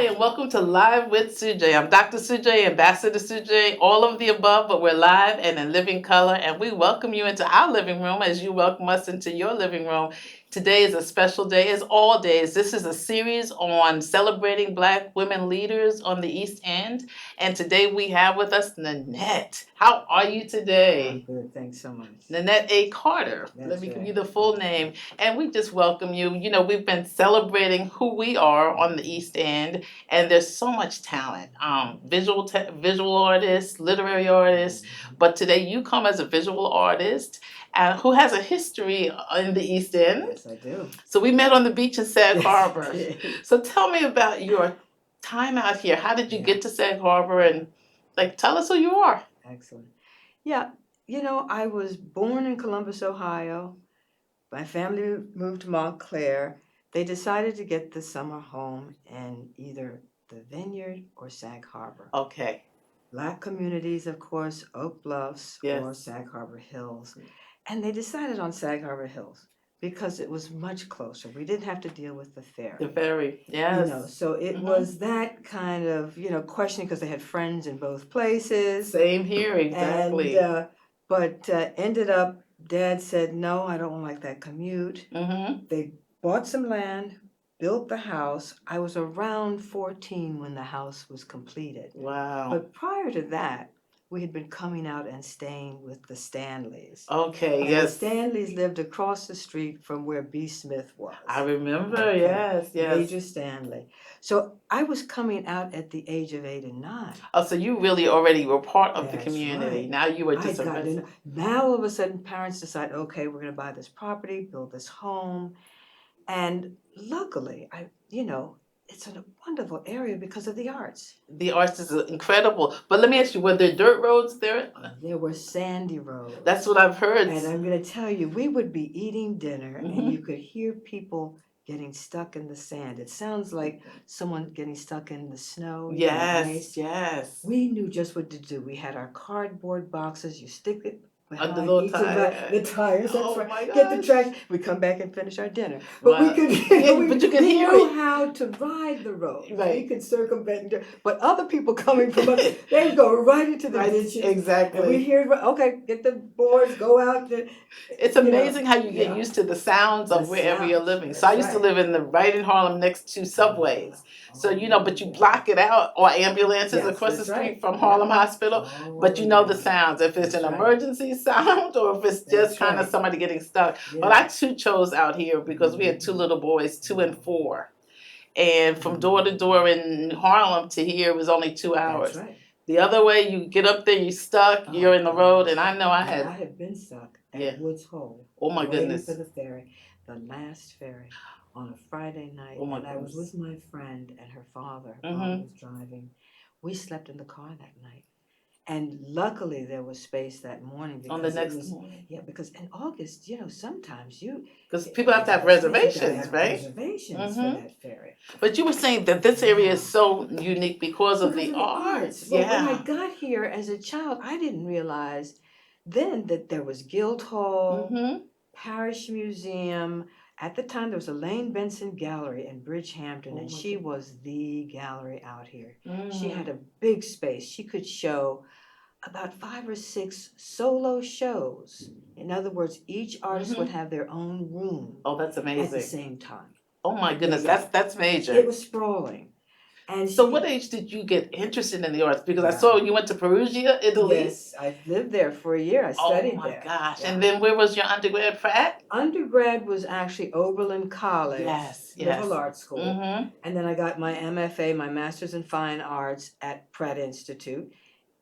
Hi, and welcome to Live with Sujay. I'm Dr. Sujay, Ambassador Sujay, all of the above, but we're live and in living color, and we welcome you into our living room as you welcome us into your living room. Today is a special day, as all days. This is a series on celebrating Black women leaders on the East End, and today we have with us Nanette. How are you I'm today? good, thanks so much. Nanette Carter. Let That's me give right. you the full name. And we just welcome you. You know, we've been celebrating who we are on the East End, and there's so much talent. Visual artists, literary artists. But today you come as a visual artist who has a history in the East End. Yes, I do. So we met on the beach in Sag Yes, Harbor. I did. So tell me about your time out here. How did you Yeah. get to Sag Harbor? And tell us who you are. Excellent. Yeah, I was born in Columbus, Ohio. My family moved to Montclair. They decided to get the summer home in either the Vineyard or Sag Harbor. Okay. Black communities, of course, Oak Bluffs or Yes. Sag Harbor Hills. And they decided on Sag Harbor Hills because it was much closer. We didn't have to deal with the ferry. The ferry. Yes. So it Mhm. was that kind of, questioning because they had friends in both places. Same here, exactly. But ended up, Dad said, no, I don't like that commute. Mm-hmm. They bought some land, built the house. I was around 14 when the house was completed. Wow. But prior to that, we had been coming out and staying with the Stanleys. Okay, And yes. the Stanleys lived across the street from where B. Smith was. I remember, Okay. yes. Major Stanley. So I was coming out at the age of 8 and 9. Oh, so you really already were part of the That's community. right. Now you were just a I'd gotten resident. now all of a sudden parents decide, okay, we're going to buy this property, build this home. And luckily, it's a wonderful area because of the arts. The arts is incredible. But let me ask you, were there dirt roads there? There were sandy roads. That's what I've heard. And I'm going to tell you, we would be eating dinner and Mhm. you could hear people getting stuck in the sand. It sounds like someone getting stuck in the snow. Yes, ice. yes. We knew just what to do. We had our cardboard boxes. You stick it Under behind little each of the tires. That's Oh right. my Get the gosh. trash. We come back and finish our dinner. But Wow. we could, Yeah, but you could we hear knew it. how to ride the road. Right. We could circumvent. But other people coming from us, they go right into the Right, ditches. exactly. And we hear, okay, get the boards, go out. It's amazing how you get yeah. used to the sounds of The wherever you're sounds, living. So that's I used to right. live right in Harlem next to subways. So but you yeah. block it out, or ambulances Yes, across the that's street right. from Yeah. Harlem Hospital. Oh, But you know the yeah. sounds. If it's That's an right. emergency sound, or if it's just That's kind of right. somebody getting stuck. But Yeah. I too chose out here because we had two little boys, 2 and 4. And from door to door in Harlem to here was only 2 hours. That's right. The other way, you get up there, you're stuck, you're in the road, and I know I I had, have been stuck at Yeah. Woods Hole. Oh my waiting goodness. for the ferry, the last ferry, on a Friday night. Oh my and I was goodness. with my friend and her father. Her Mhm. father was driving. We slept in the car that night. And luckily there was space that morning because On the it next was morning. because in August, sometimes Because people have to have you gotta reservations, have right? reservations for Mhm. that ferry. But you were saying that this area is so unique because of Because the of the arts. Well, when I Yeah. got here as a child, I didn't realize then that there was Guildhall, Mhm. Parish Museum. At the time, there was a Lane Benson Gallery in Bridgehampton, Oh and my she goodness. was the gallery out here. She Mm. had a big space. She could show about 5 or 6 solo shows. In other words, each artist would Mhm. have their own room Oh, that's at the amazing. same time. Oh my goodness, yeah. that's major. It was sprawling. And So what age did you get interested in the arts? Because I Yeah. saw you went to Perugia, Italy. Yes, I lived there for a year. I Oh studied my there. gosh. Yeah. And then where was your undergrad at? Undergrad was actually Oberlin College, Yes, Liberal yes. Arts School. Mm-hmm. And then I got my MFA, my Master's in Fine Arts at Pratt Institute.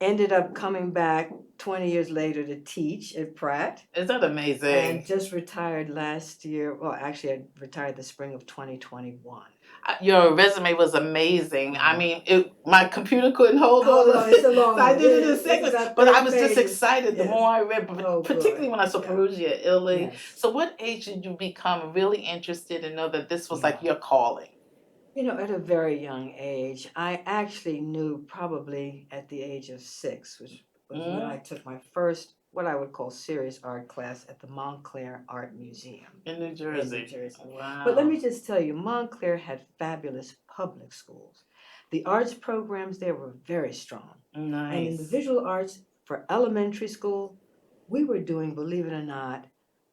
Ended up coming back 20 years later to teach at Pratt. Is that amazing? And just retired last year. Well, actually, I retired the spring of 2021. Your resume was amazing. I mean, my computer couldn't hold all no, of it's it. a long So I one. did it in It's segments. about But I 30 was just pages. excited the Yes. more I read, Oh, particularly good. when I saw Yeah. Perugia, Italy. Yes. So what age did you become really interested and know that this was like your calling? At a very young age. I actually knew probably at the age of 6, which was when I took my first, what I would call serious art class at the Montclair Art Museum. In New Jersey. In New Jersey. Wow. But let me just tell you, Montclair had fabulous public schools. The arts programs there were very strong. And in the Nice. visual arts for elementary school, we were doing, believe it or not,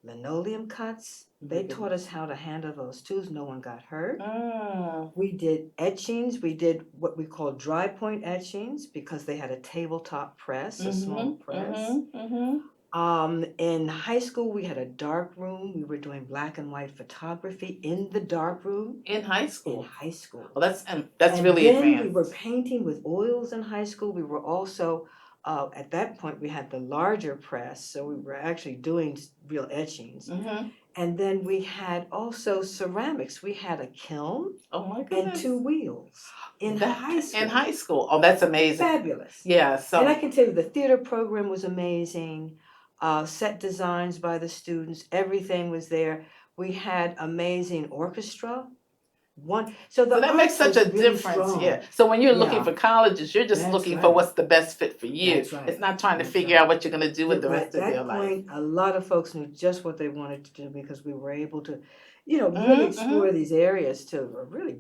linoleum cuts. They taught us how to handle those tools. No one got hurt. Mm. We did etchings. We did what we call dry point etchings because they had a tabletop press, a small press. In high school, we had a dark room. We were doing black and white photography in the dark room. In high In school. high school. Well, that's And really then advanced. we were painting with oils in high school. We were also, at that point, we had the larger press, so we were actually doing real etchings. And then we had also ceramics. We had a kiln Oh my and goodness. 2 wheels in high school. In high school. Oh, that's amazing. Fabulous. Yeah. So. And I can tell you the theater program was amazing. Set designs by the students, everything was there. We had amazing orchestra. So that makes arts such was a really difference. strong. Yeah. So when you're looking Yeah. for colleges, you're just That's looking for right. what's the best fit for you. That's right. It's not trying to That's figure right. out what you're going to do with the But rest of at your that life. point, a lot of folks knew just what they wanted to do because we were able to, really explore these areas to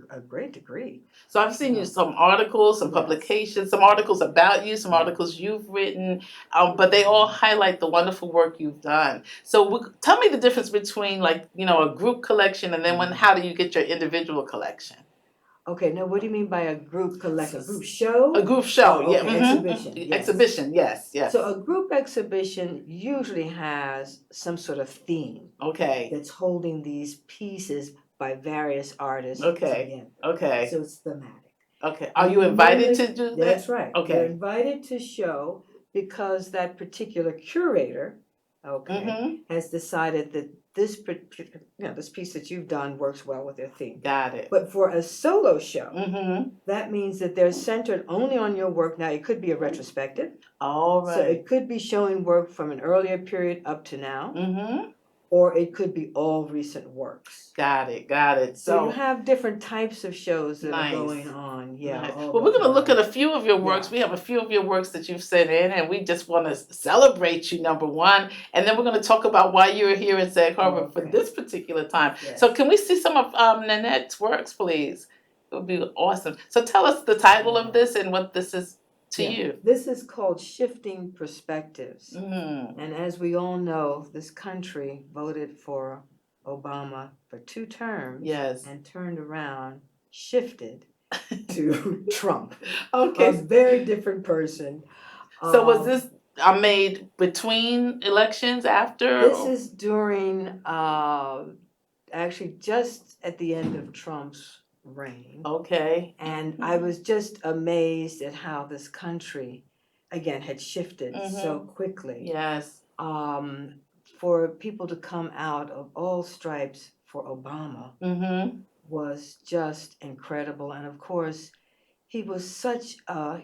a great degree. So I've seen you some articles, some Yes. publications, some articles about you, some articles you've written, but they all highlight the wonderful work you've done. So tell me the difference between a group collection and then how do you get your individual collection? Okay, now what do you mean by a group collection? A group show? A group show, Oh, yeah. okay, exhibition, yes. Exhibition, yes. So a group exhibition usually has some sort of theme Okay. that's holding these pieces by various artists Okay. together. Okay. So it's thematic. Okay. Are you invited to do that? That's right. Okay. You're invited to show because that particular curator, has decided that this piece that you've done works well with their theme. Got it. But for a solo show, that means that they're centered only on your work. Now, it could be a retrospective. All right. So it could be showing work from an earlier period up to now. Or it could be all recent works. Got it. So you have different types of shows that Nice. are going on. Yeah. Nice. all Well, the we're going to look time. at a few of your works. Yeah. We have a few of your works that you've sent in, and we just want to celebrate you, number one. And then we're going to talk about why you're here in Sag Harbor for this particular time. Yes. So can we see some of Nanette's works, please? It would be awesome. So tell us the title of this and what this is to you. This is called Shifting Perspectives. Mm. And as we all know, this country voted for Obama for 2 terms. Yes. And turned around, shifted to Trump. Okay. A very different person. So was this made between elections, after? This is during, actually just at the end of Trump's reign. Okay. And I was just amazed at how this country, again, had shifted so quickly. Yes. For people to come out of all stripes for Obama was just incredible. And of course, he was such a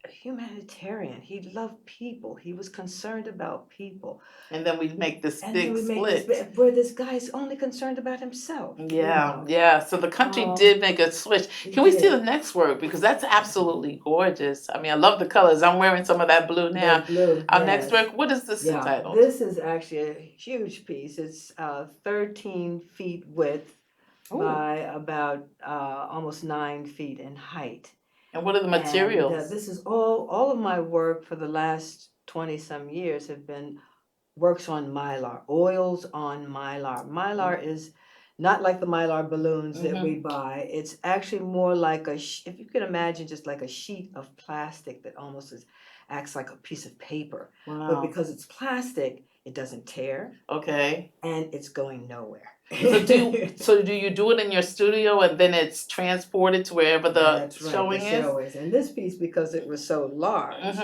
humanitarian. He loved people. He was concerned about people. And then we make this And big then we split. make this, where this guy's only concerned about himself. Yeah. So the country did make a switch. Can we see the next work? Because that's absolutely gorgeous. I mean, I love the colors. I'm wearing some of that blue now. Our next work, what is this entitled? This is actually a huge piece. It's 13 feet width by about almost 9 feet in height. And what are the materials? And, this is all of my work for the last 20-some years have been works on mylar, oils on mylar. Mylar is not like the mylar balloons that we buy. It's actually more like if you can imagine, just like a sheet of plastic that almost acts like a piece of paper. Wow. But because it's plastic, it doesn't tear. Okay. And it's going nowhere. So do you do it in your studio and then it's transported to wherever the showing is? And this piece, because it was so large,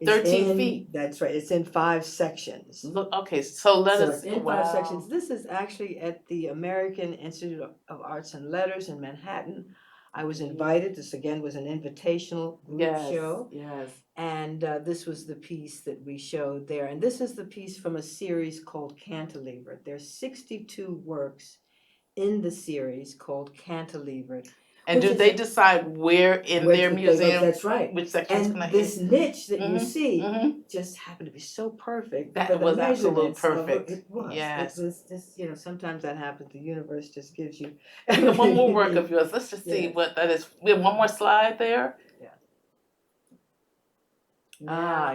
13 feet. That's right. It's in 5 sections. Look, okay, so let us. It's in 5 sections. This is actually at the American Institute of Arts and Letters in Manhattan. I was invited. This again was an invitational group show. Yes. And this was the piece that we showed there. And this is the piece from a series called Cantilevered. There's 62 works in the series called Cantilevered. And Which do is they decide where in their museum, That's right. which section's And gonna this niche that you Mhm, see mhm. just happened to be so perfect for That the was absolute measurements of perfect. it was. Yes. It was just, sometimes that happens. The universe just gives you. We got one more work of yours. Let's just see Yes. what that is. We have one more slide there. Yeah.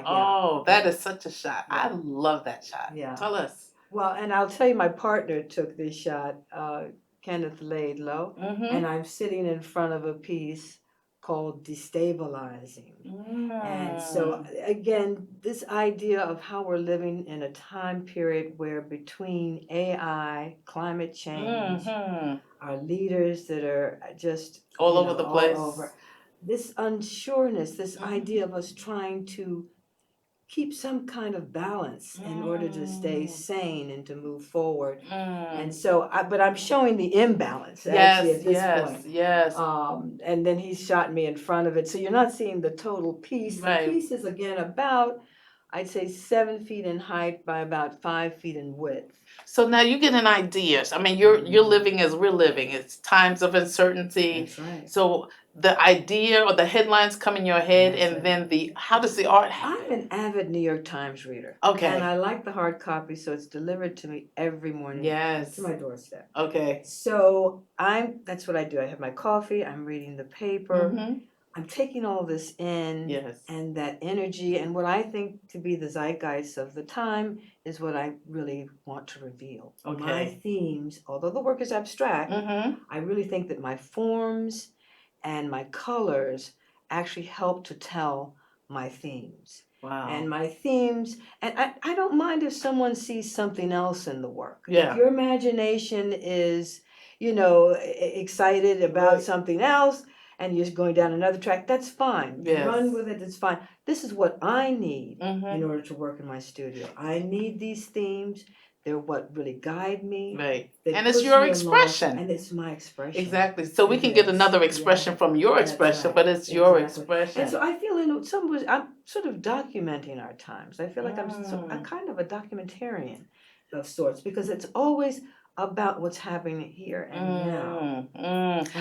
Oh, that is such a shot. I Yeah. love that shot. Yeah. Tell us. Well, and I'll tell you, my partner took this shot, Kenneth Laidlow, Mm-hmm. and I'm sitting in front of a piece called Destabilizing. And so, again, this idea of how we're living in a time period where between AI, climate change, our leaders that are just all over the place. all over, this unsureness, this idea of us trying to keep some kind of balance in order to stay sane and to move forward. And so, but I'm showing the imbalance actually at this point. Yes. And then he shot me in front of it. So you're not seeing the total piece. Right. The piece is again about, I'd say, 7 feet in height by about 5 feet in width. So now you get an idea. I mean, you're living as we're living. It's times of uncertainty. That's right. So the idea or the headlines come in your head, That's and it. then how does the art happen? I'm an avid New York Times reader. Okay. And I like the hard copy, so it's delivered to me every morning. Yes. To my doorstep. Okay. So that's what I do. I have my coffee, I'm reading the paper, I'm taking all this in. Yes. And that energy and what I think to be the zeitgeist of the time is what I really want to reveal. Okay. My themes, although the work is abstract, I really think that my forms and my colors actually help to tell my themes. Wow. And my themes, and I don't mind if someone sees something else in the work. Yeah. If your imagination is, excited about something else and you're going down another track, that's fine. Yes. Run with it, it's fine. This is what I need in order to work in my studio. I need these themes. They're what really guide me. Right. They And it's push your me expression. along, and it's my expression. Exactly. So we can get another expression from your expression, but it's your expression. And so I feel in some ways I'm sort of documenting our times. I feel like I'm kind of a documentarian of sorts because it's always about what's happening here and now.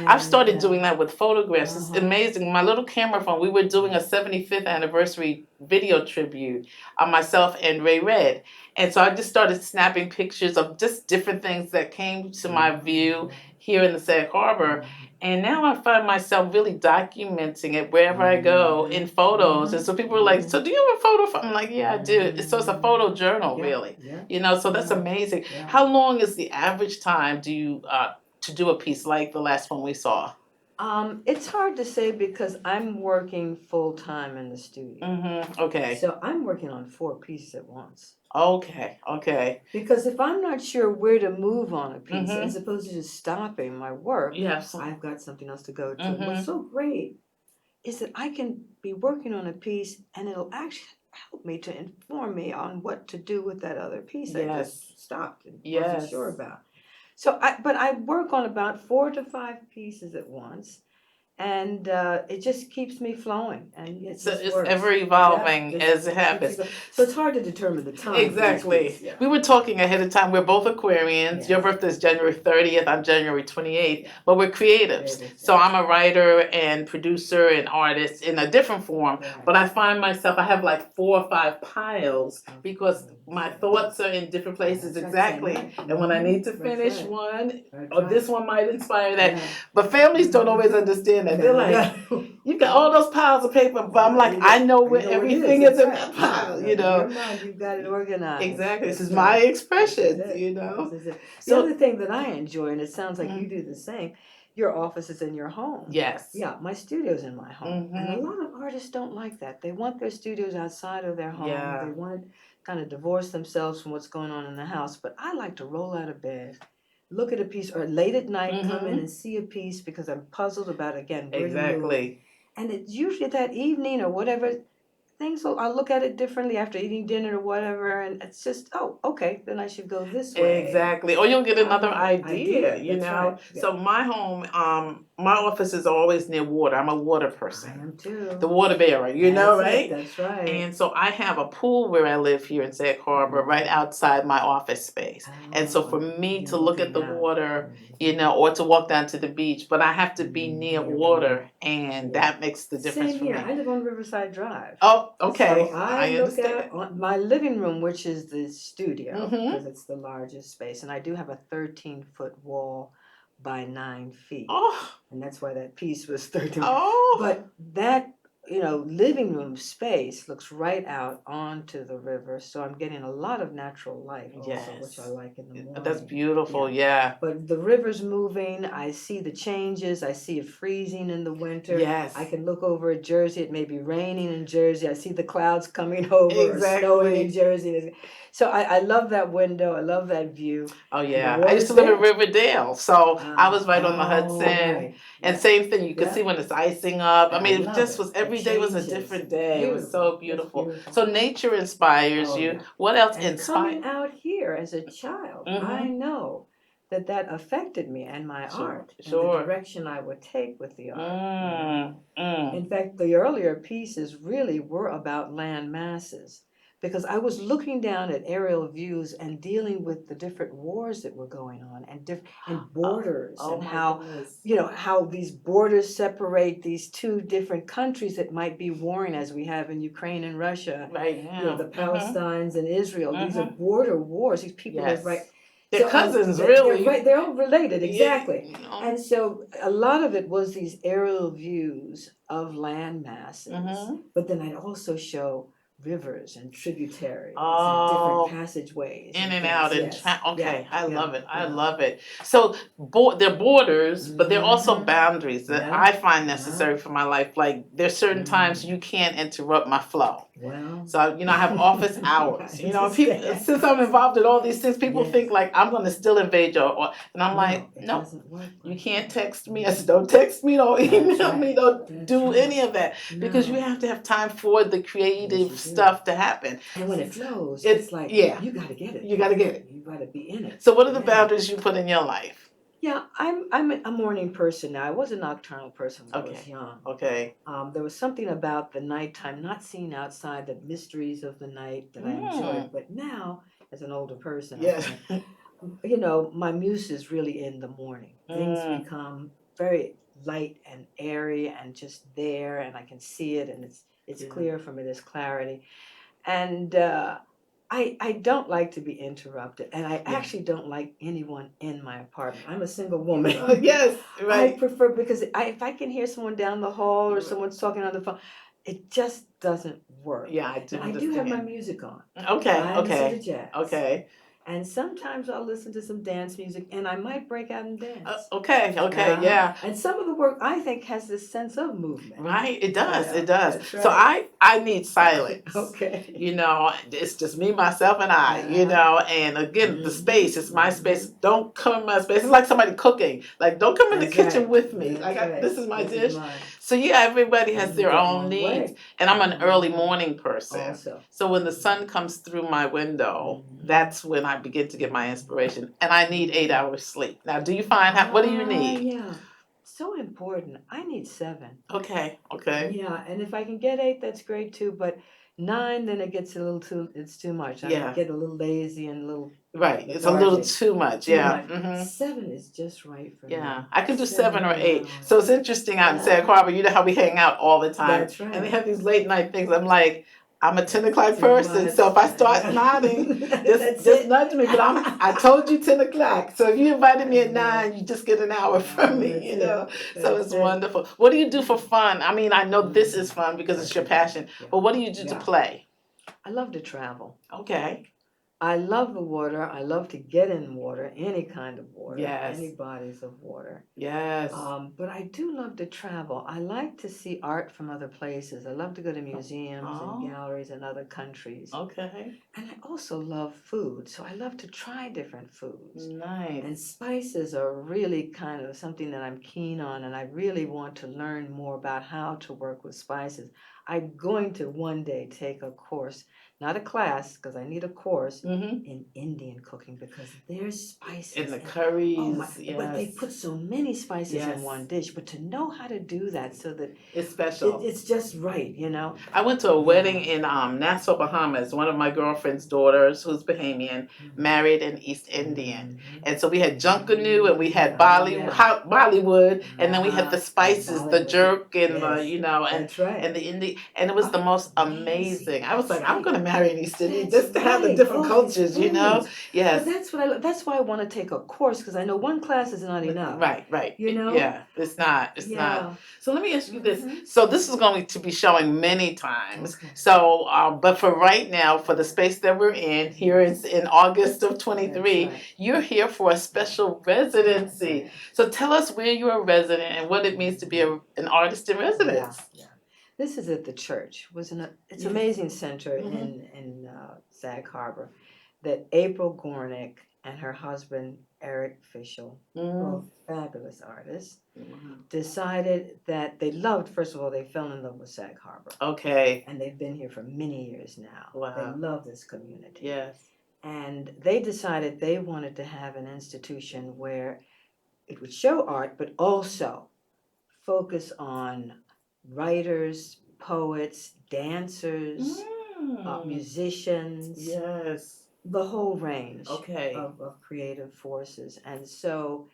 I've started doing that with photographs. It's amazing. My little camera phone, we were doing a 75th anniversary video tribute on myself and Ray Red. And so I just started snapping pictures of just different things that came to my view here in the Sag Harbor. And now I find myself really documenting it wherever I go in photos. And so people are like, so do you have a photo? I'm like, yeah, I do. So it's a photo journal, really. So that's amazing. How long is the average time do you to do a piece like the last one we saw? It's hard to say because I'm working full time in the studio. Okay. So I'm working on 4 pieces at once. Okay. Because if I'm not sure where to move on a piece, as opposed to just stopping my work, I've got something else to go to. What's so great is that I can be working on a piece and it'll actually help me to inform me on what to do with that other piece I just stopped and wasn't sure about. So I work on about 4 to 5 pieces at once, and it just keeps me flowing, and it's ever evolving as it happens. So it's hard to determine the time. Exactly. We were talking ahead of time. We're both Aquarians. Your birthday is January 30th. I'm January 28th. But we're creatives. So I'm a writer and producer and artist in a different form. But I find myself, I have like 4 or 5 piles because my thoughts are in different places. Exactly. And when I need to finish one, or this one might inspire that. But families don't always understand that. They're like, you got all those piles of paper, but I'm like, I know where everything is in that pile, In your mind, you've got it organized. Exactly. This is my expression, The other thing that I enjoy, and it sounds like you do the same, your office is in your home. Yes. Yeah, my studio's in my home. And a lot of artists don't like that. They want their studios outside of their home. They want to kind of divorce themselves from what's going on in the house. But I like to roll out of bed, look at a piece, or late at night come in and see a piece because I'm puzzled about, again, where to move. And it's usually that evening or whatever, I look at it differently after eating dinner or whatever, and it's just, oh, okay, then I should go this way. Exactly. Or you'll get another idea, you That's know. right. Yeah. So my home, my office is always near water. I'm a water I person. am too. The water bearer, you know, right? That's right. And so I have a pool where I live here in Sag Harbor, right outside my office space. And so for me to look at the water, you know, or to walk down to the beach, but I have to be near water, and that makes the difference Same for here. me. I live on Riverside Drive. Oh, okay. So I look understand. out on my living room, which is the studio, Mhm. because it's the largest space, and I do have a 13-foot wall by 9 feet, Oh, and that's why that piece was 13. oh. But that, living room space looks right out onto the river, so I'm getting a lot of natural light also, which I Yes. like in the morning. That's beautiful, yeah. But the river's moving. I see the changes. I see it freezing in the winter. Yes. I can look over at Jersey. It may be raining in Jersey. I see the clouds coming over or snowing in Jersey. So I love that window. I love that view. Oh And the yeah, I water's used to live in there. Riverdale, so I was right on the Hudson. Right. And Yeah. same thing, you could Yeah. see when it's icing up. I I mean, it love just it. was It every day was a changes. different day. It was so Beautiful. It's beautiful. beautiful. So nature inspires Oh, you. yeah. What else And inspires? coming out here as a child, I know that affected me and my art and the direction I would take with the art. In fact, the earlier pieces really were about land masses, because I was looking down at aerial views and dealing with the different wars that were going on and borders and how these borders separate these two different countries that might be warring, as we have in Ukraine and Russia. Right now. The Palestinians and Israel. These are border wars. These people are right. They're cousins, really. They're right. They're all related, exactly. Yeah. And so a lot of it was these aerial views of land masses. But then I'd also show rivers and tributaries and different passageways. In and out. Okay, I love it. I love it. So they're borders, but they're also boundaries that I find necessary for my life. Like there's certain times you can't interrupt my flow. Well, so I have office hours. People, since I'm involved in all these things, people think like I'm going to still invade and I'm like, no, you can't text me. I said, don't text me, don't email me, don't do any of that, because you have to have time for the creative stuff to happen. And when it flows, it's like, you got to get it. You got to get it. You got to be in it. So what are the boundaries you put in your life? Yeah, I'm a morning person now. I was a nocturnal person when I was young. Okay. There was something about the nighttime, not seeing outside, the mysteries of the night that I enjoyed. But now, as an older person, my muse is really in the morning. Things become very light and airy and just there, and I can see it, and it's clear from it. There's clarity, and I don't like to be interrupted, and I actually don't like anyone in my apartment. I'm a single woman. Yes, right. I prefer, because if I can hear someone down the hall or someone's talking on the phone, it just doesn't work. Yeah, I do. I do have my music on. Okay, I listen to jazz. Okay. And sometimes I'll listen to some dance music, and I might break out and dance. Okay, yeah. And some of the work, I think, has this sense of movement. Right, it does, it does. That's right. So I need silence. Okay. It's just me, myself, and I, and again, the space, it's my space. Don't come in my space. It's like somebody cooking. Like, don't come in the kitchen with me. This is my dish. So everybody has their own needs. And I'm an early morning person. Also. So when the sun comes through my window, that's when I begin to get my inspiration. And I need 8 hours sleep. Now, do you find, what do you need? Yeah. So important. I need 7. Okay. Yeah, and if I can get 8, that's great too. But 9, then it gets it's too much. I get a little lazy and a little It's a little too much. 7 is just right for me. I can do 7 or 8. So it's interesting out in Sag Harbor. You know how we hang out all the time. That's right. And they have these late night things. I'm like, I'm a 10 o'clock person, so if I start nodding, just nudge me. But I told you 10 o'clock. So if you invited me at 9, you just get an hour from me, So it's wonderful. What do you do for fun? I mean, I know this is fun because it's your passion, but what do you do to play? I love to travel. Okay. I love the water. I love to get in water, any kind of water, Yes. any bodies of water. Yes. But I do love to travel. I like to see art from other places. I love to go to museums Oh. and galleries in other countries. Okay. And I also love food, so I love to try different foods. Nice. And spices are really kind of something that I'm keen on, and I really want to learn more about how to work with spices. I'm going to one day take a course, not a class, because I need a course Mm-hmm. in Indian cooking because there's spices. In the and- curries. Oh my, Yes. but they put so many spices Yes. in one dish, but to know how to do that so that It's special. it's just right, you know? I went to a wedding in Nassau, Bahamas. One of my girlfriend's daughters, who's Bahamian, married an East Indian, and so we had junkanoo and we had Bollywood, and then we had the spices, the jerk, and the and That's right. and the Indian, and it was the most amazing. I was That's like, I'm right. gonna marry an East Indian That's just to have the right. different Oh, cultures, it's right. Yes. But that's what that's why I want to take a course because I know one class is not enough. Right. You know? Yeah, it's not. It's Yeah. not. So let me ask you this. Mhm. So this is going to be showing many times. Okay. So, but for right now, for the space that we're in, here is in August of 23, That's right. you're here for a special residency. So tell us where you're a resident and what it means to be an artist in residence. Yeah. This is at the church. It's an Yes. amazing center Mhm. in Sag Harbor that April Gornick and her husband Eric Fischel, both fabulous artists, decided that they loved. First of all, they fell in love with Sag Harbor. Okay. And they've been here for many years now. Wow. They love this community. Yes. And they decided they wanted to have an institution where it would show art, but also focus on writers, poets, dancers, musicians, Yes. the whole range Okay. of creative forces. And so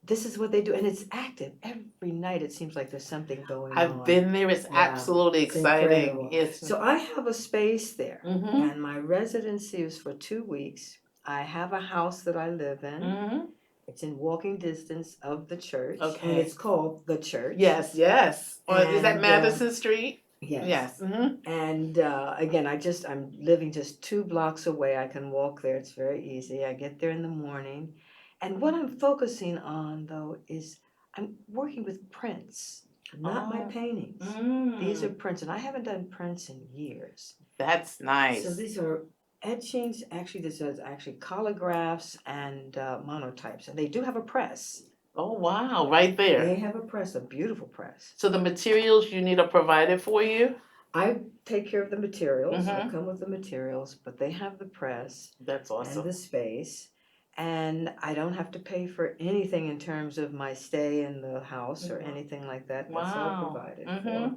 this is what they do. And it's active. Every night it seems like there's something going on. I've been there. It's absolutely it's exciting. incredible. Yes. So I have a space there. Mm-hmm. And my residency is for 2 weeks. I have a house that I live in. Mm-hmm. It's in walking distance of the church. Okay. And it's called the church. Yes. Is that Madison Street? Yes. Mm-hmm. And again, I'm living just 2 blocks away. I can walk there. It's very easy. I get there in the morning. And what I'm focusing on, though, is I'm working with prints, not my paintings. These are prints, and I haven't done prints in years. That's nice. So these are etchings. Actually, this is actually collagraphs and monotypes, and they do have a press. Oh, wow, right there. They have a press, a beautiful press. So the materials you need are provided for you? I take care of the materials. I come with the materials, but they have the press. That's awesome. And the space. And I don't have to pay for anything in terms of my stay in the house or anything like that. That's all provided for.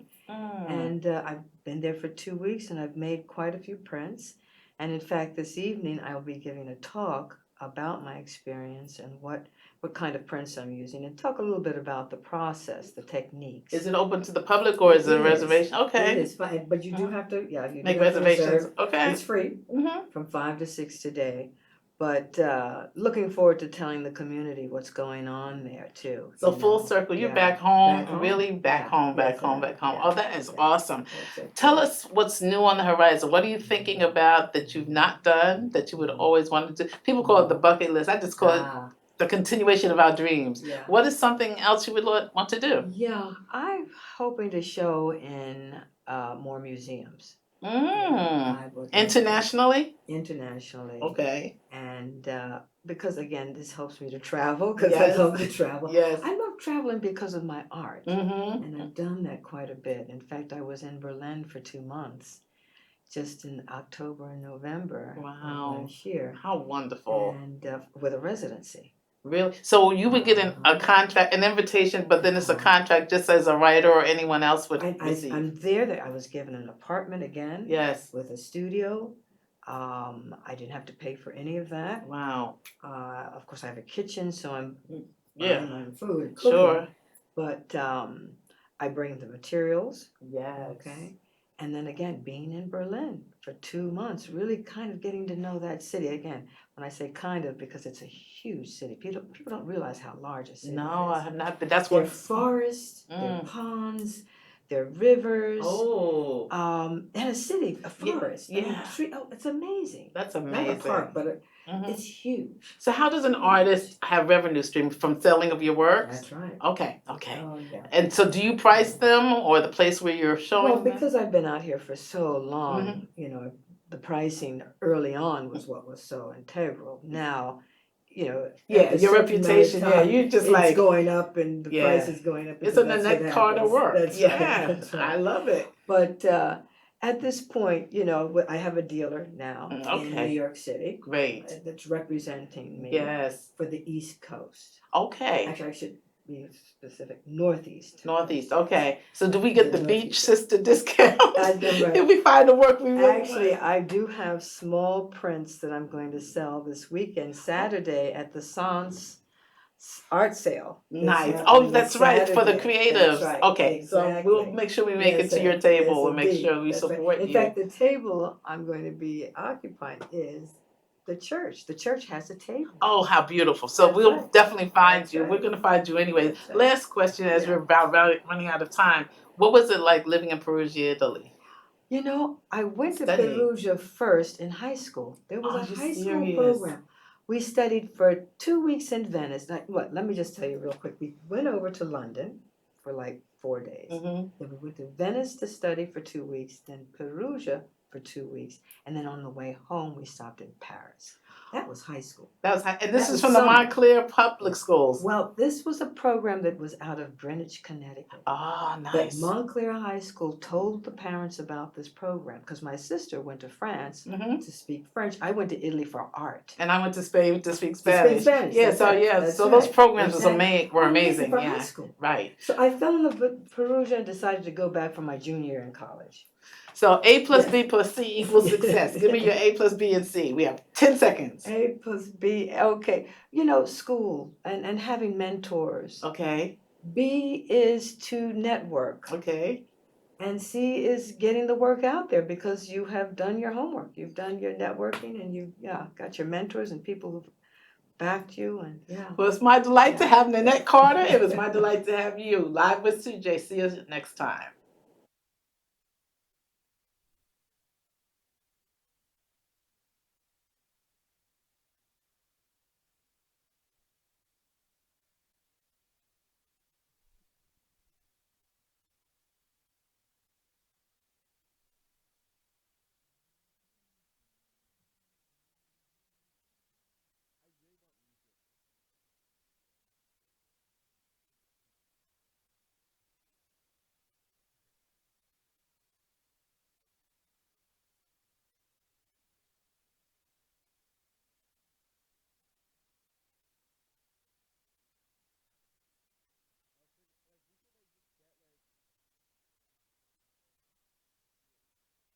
And I've been there for 2 weeks and I've made quite a few prints. And in fact, this evening I will be giving a talk about my experience and what kind of prints I'm using and talk a little bit about the process, the techniques. Is it open to the public or is it a reservation? Okay. It is fine, but you do have to, you make do have to reservations. reserve. Okay. It's free Mm-hmm. from 5 to 6 today. But looking forward to telling the community what's going on there too. So full circle, you're back home, really back home. Oh, that is awesome. Tell us what's new on the horizon. What are you thinking about that you've not done that you would always want to do? People call it the bucket list. I just call it the continuation of our dreams. Yeah. What is something else you would want to do? Yeah, I'm hoping to show in more museums. Internationally? Internationally. Okay. And because again, this helps me to travel because I love to travel. Yes. I love traveling because of my art. Mm-hmm. And I've done that quite a bit. In fact, I was in Berlin for 2 months, just in October and November of last year. How wonderful. And with a residency. Really? So you would get a contract, an invitation, but then it's a contract just as a writer or anyone else would receive? I'm there. I was given an apartment again. Yes. With a studio. I didn't have to pay for any of that. Wow. Of course, I have a kitchen, so I'm buying my food. Cooking. Sure. But I bring the materials. Yes. Okay. And then again, being in Berlin for 2 months, really kind of getting to know that city. Again, when I say kind of, because it's a huge city. People don't realize how large a city is. No, I have not. But that's there what. are forests, there are ponds, there are rivers, Oh, and a city, a forest, and yeah. tree. Oh, it's amazing. That's Not a amazing. park, but Mhm. it's huge. So how does an artist have revenue stream from selling of your works? That's right. Okay, okay. Oh, yeah. And so do you price them or the place where you're showing Well, them? because I've been out here for so long, Mhm. you know, the pricing early on was what was so integral. Now, you know, Yeah, at a your certain amount of reputation, yeah, time, you just it's like, going up and the yeah. price is going up It's because a that's what Nanette Carter happens. work. That's Yeah, right. That's I right. love it. But at this point, you know, I have a dealer now in New Okay, York City great. that's representing me Yes. for the East Coast. Okay. Actually, I should be specific, Northeast. Northeast. Okay. So do we get The the beach Northeast. sister discount Right. if we find the work we really Actually, want? I do have small prints that I'm going to sell this weekend, Saturday, at the Sans art sale. Nice. Oh, that's right. For the Saturday. creatives. That's right. Okay. So we'll Exactly. make sure we make it Yes, to your sir. table Yes, and make indeed. sure we That's right. support In you. fact, the table I'm going to be occupying is the church. The church has a table. Oh, how beautiful. So That's we'll right. definitely find That's you. right. We're going to find you anyway. That's right. Last question as Yeah. we're about running out of time. What was it like living in Perugia, Italy? You know, I went to Studying. Perugia first in high school. There was Oh, a you're high school serious? program. We studied for 2 weeks in Venice. Like, what? Let me just tell you real quick. We went over to London for like 4 days. Mm-hmm. Then we went to Venice to study for 2 weeks, then Perugia for 2 weeks, and then on the way home we stopped in Paris. That was high school. That was, and this That is was from the summer. Montclair Public Schools. Well, this was a program that was out of Greenwich, Connecticut. Oh, But nice. Montclair High School told the parents about this program because my sister went to France Mm-hmm. to speak French. I went to Italy for art. And I went to Spain to speak To speak Spanish. Spanish. Yeah, That's so right. yeah, That's so those right. programs Exactly. were Oh, yes, amazing. for Yeah, high school. right. So I fell in love with Perugia and decided to go back for my junior year in college. So A plus Yes. B plus C equals success. Give me your A plus B and C. We have 10 seconds. A plus B. Okay. You know, school and having mentors. Okay, B is to network. okay. And C is getting the work out there because you have done your homework. You've done your networking and you've got your mentors and people who've backed you and Well, it's my delight to Yeah. have Nanette Carter. It was my delight to have you live with Sujay. See you next time.